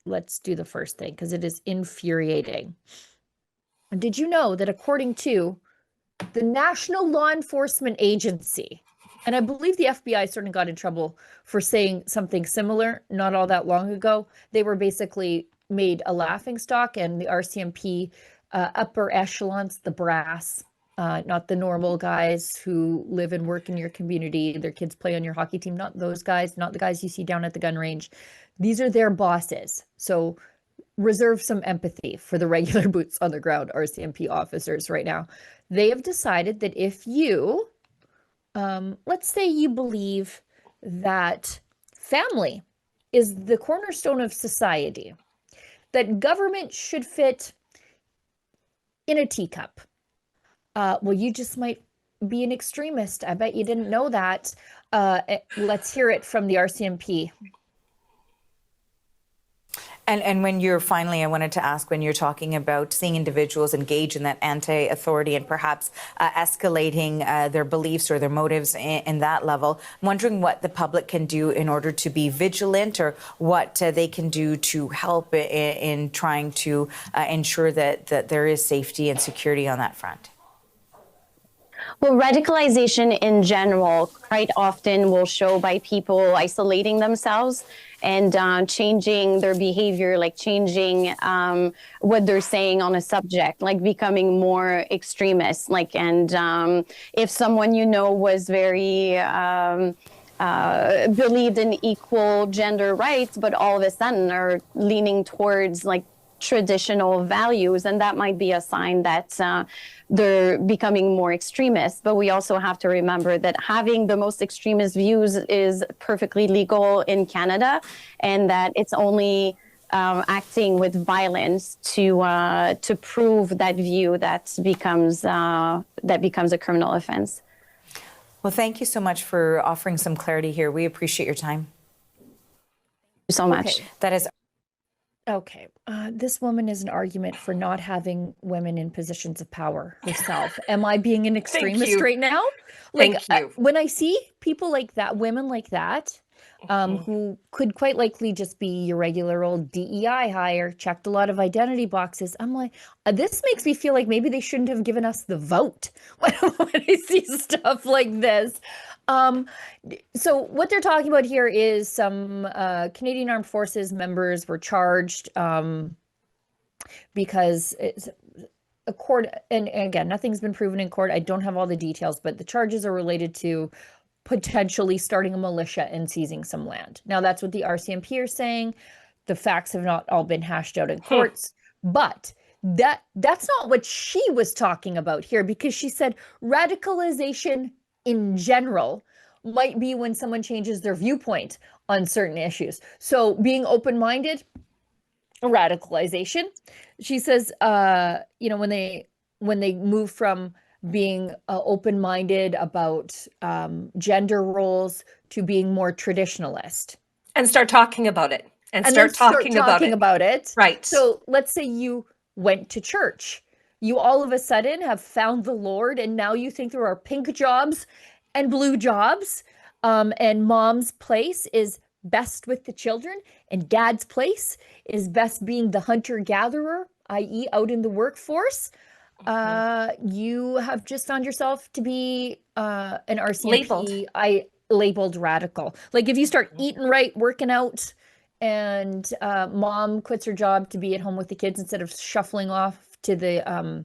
let's do the first thing because it is infuriating. Did you know that according to the National Law Enforcement Agency, and I believe the FBI certainly got in trouble for saying something similar not all that long ago. They were basically made a laughingstock, and the RCMP upper echelons, the brass, not the normal guys who live and work in your community, their kids play on your hockey team, not those guys, not the guys you see down at the gun range. These are their bosses. So reserve some empathy for the regular boots on the ground RCMP officers right now. They have decided that if you, let's say you believe that family is the cornerstone of society, that government should fit in a teacup. Well, you just might be an extremist. I bet you didn't know that. Let's hear it from the RCMP. And when you're finally, I wanted to ask, when you're talking about seeing individuals engage in that anti-authority and perhaps escalating their beliefs or their motives in that level, I'm wondering what the public can do in order to be vigilant, or what they can do to help in trying to ensure that there is safety and security on that front. Well, radicalization in general quite often will show by people isolating themselves and changing their behavior, like changing what they're saying on a subject, like becoming more extremist. And if someone you know was very believed in equal gender rights, but all of a sudden are leaning towards like traditional values, and that might be a sign that they're becoming more extremist. But we also have to remember that having the most extremist views is perfectly legal in Canada, and that it's only acting with violence to prove that view that becomes a criminal offense. Well, thank you so much for offering some clarity here. We appreciate your time. Thank you so much. Okay. That is. Okay, this woman is an argument for not having women in positions of power herself. Am I being an extremist right now? Thank you. When I see people like that, women like that, who could quite likely just be your regular old DEI hire, checked a lot of identity boxes, I'm like, this makes me feel like maybe they shouldn't have given us the vote when I see stuff like this. So what they're talking about here is some Canadian Armed Forces members were charged because it's a court, and again, nothing's been proven in court. I don't have all the details, but the charges are related to potentially starting a militia and seizing some land. Now, that's what the RCMP are saying. The facts have not all been hashed out in courts, but that's not what she was talking about here, because she said radicalization in general might be when someone changes their viewpoint on certain issues. So being open-minded, radicalization. She says, when they move from being open-minded about gender roles to being more traditionalist. And start talking about it. And start talking about it. Right. So let's say you went to church. You all of a sudden have found the Lord, and now you think there are pink jobs and blue jobs, and mom's place is best with the children, and dad's place is best being the hunter-gatherer, i.e. out in the workforce. You have just found yourself to be an RCMP labeled radical. Like if you start eating right, working out, and mom quits her job to be at home with the kids instead of shuffling off to the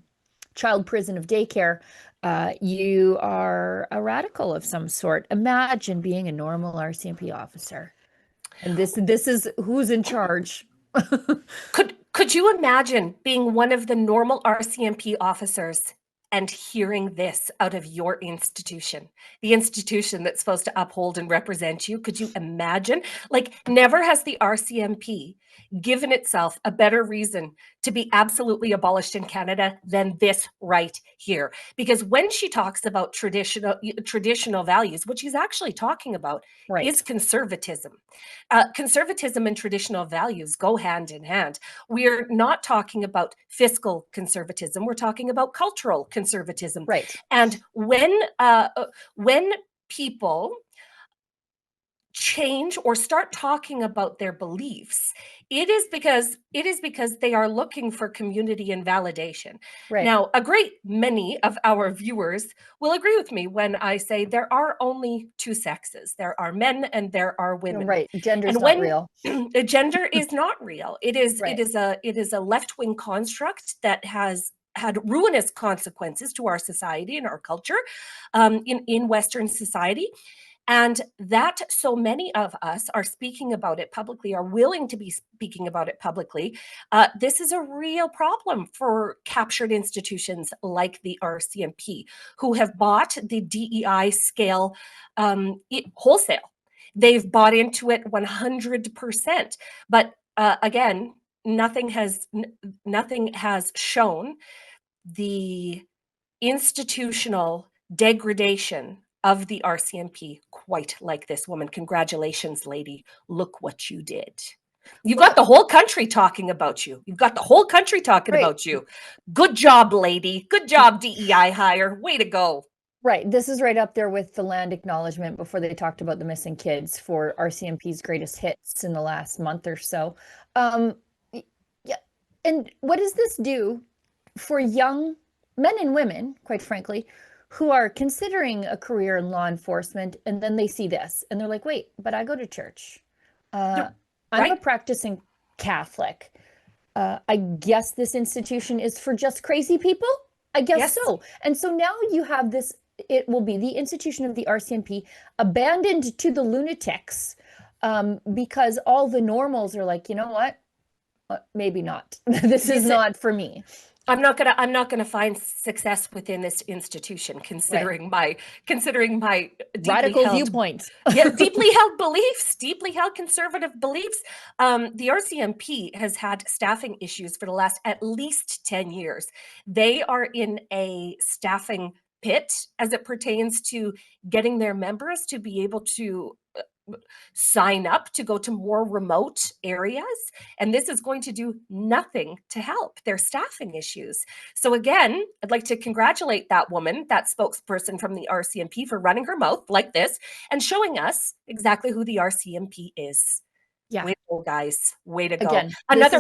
child prison of daycare, you are a radical of some sort. Imagine being a normal RCMP officer. And this is who's in charge. Could you imagine being one of the normal RCMP officers and hearing this out of your institution, the institution that's supposed to uphold and represent you? Could you imagine? Like, never has the RCMP given itself a better reason to be absolutely abolished in Canada than this right here. Because when she talks about traditional values, what she's actually talking about is conservatism. Conservatism and traditional values go hand in hand. We're not talking about fiscal conservatism. We're talking about cultural conservatism. Right. And when people change or start talking about their beliefs, it is because they are looking for community and validation. Right. Now, a great many of our viewers will agree with me when I say there are only two sexes. There are men and there are women. Right. Gender's And not when real. gender is not real, it Right. is a left-wing construct that has had ruinous consequences to our society and our culture, in Western society. And that so many of us are speaking about it publicly, are willing to be speaking about it publicly. This is a real problem for captured institutions like the RCMP, who have bought the DEI scale wholesale. They've bought into it 100%. But again, nothing has shown the institutional degradation of the RCMP quite like this woman. Congratulations, lady. Look what you did. You've got the whole country talking about you. You've got the whole country talking Right. about you. Good job, lady. Good job, DEI hire. Way to go. Right. This is right up there with the land acknowledgement before they talked about the missing kids for RCMP's greatest hits in the last month or so. Yeah. And what does this do for young men and women, quite frankly, who are considering a career in law enforcement, and then they see this and they're like, wait, but I go to church. I'm a Right. practicing Catholic. I guess this institution is for just crazy people. I guess Yes. so. And so now you have this, it will be the institution of the RCMP abandoned to the lunatics, because all the normals are like, you know what? Maybe not. This is not for me. I'm not gonna find success within this institution, considering my deeply Radical held viewpoints. deeply held beliefs, deeply held conservative beliefs. The RCMP has had staffing issues for the last at least 10 years. They are in a staffing pit as it pertains to getting their members to be able to sign up to go to more remote areas. And this is going to do nothing to help their staffing issues. So, again, I'd like to congratulate that woman, that spokesperson from the RCMP, for running her mouth like this and showing us exactly who the RCMP is. Yeah. Way to go, guys. Way to go. Again, Another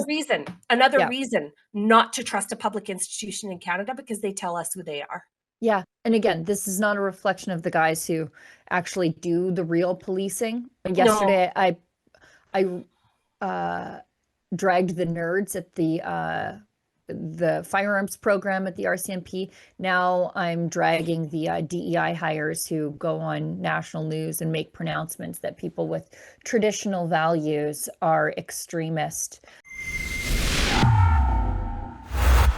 Yeah. reason not to trust a public institution in Canada, because they tell us who they are. Yeah. And again, this is not a reflection of the guys who actually do the real policing. Yesterday, I dragged the nerds at the firearms program at the RCMP. Now I'm dragging the DEI hires who go on national news and make pronouncements that people with traditional values are extremist.